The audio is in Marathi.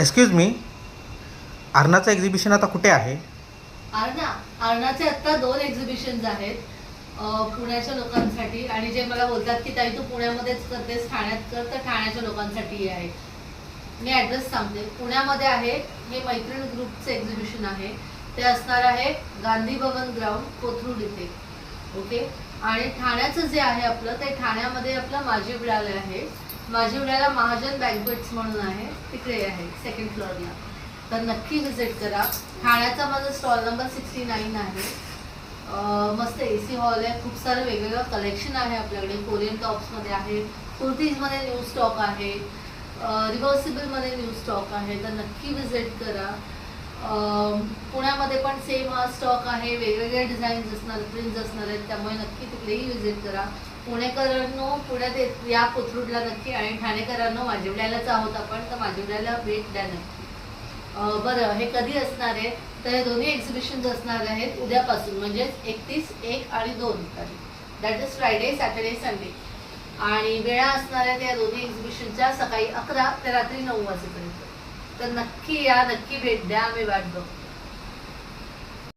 एक्सक्यूज मी, अर्नाचं एक्झिबिशन आता कुठे आहे? अर्णाचे आत्ता 2 एक्झिबिशन्स आहेत पुण्याच्या लोकांसाठी, आणि जे मला बोलतात की ताई तू पुण्यामध्येच करतेस, ठाण्यात कर, तर ठाण्याच्या लोकांसाठी आहे. मी ॲड्रेस सांगते. पुण्यामध्ये आहे हे मैत्रीण ग्रुपचं एक्झिबिशन आहे. ते असणार आहे गांधी भवन ग्राउंड, कोथरूड इथे. ओके. आणि ठाण्याचं जे आहे आपलं, ते ठाण्यामध्ये आपलं माझी विळाला आहे. माझी विळाला महाजन बँक्वेट्स म्हणून आहे, तिकडे आहे 2nd फ्लोअरला. तर नक्की व्हिजिट करा. ठाण्याचा माझा स्टॉल नंबर 69 आहे. मस्त AC हॉल आहे. खूप सारं वेगवेगळं कलेक्शन आहे आपल्याकडे. कोरियन टॉप्समध्ये आहे, कुर्तीजमध्ये न्यू स्टॉक आहे, रिव्हर्सिबलमध्ये न्यू स्टॉक आहे. तर नक्की व्हिजिट करा. पुण्यामध्ये पण सेम हा स्टॉक आहे. वेगवेगळे डिझाईन्स असणार, प्रिंट्स असणार आहेत, त्यामुळे नक्की तिकडेही व्हिजिट करा. पुणेकरांनो पुण्यात या कोथरूडला नक्की, आणि ठाणेकरांनो माझिवड्यालाच आहोत आपण, तर माझिवड्याला भेट द्या नक्की. बरं, हे कधी असणार आहे? तर हे दोन्ही एक्झिबिशन्स असणार आहेत उद्यापासून, म्हणजे 31, 1 आणि 2 तारीख. That is Friday, Saturday, Sunday. आणि वेळा असणार आहेत या दोन्ही एक्झिबिशनच्या सकाळी 11 ते रात्री 9 वाजेपर्यंत. तर नक्की या, नक्की भेट द्या. आम्ही वाट बघतो.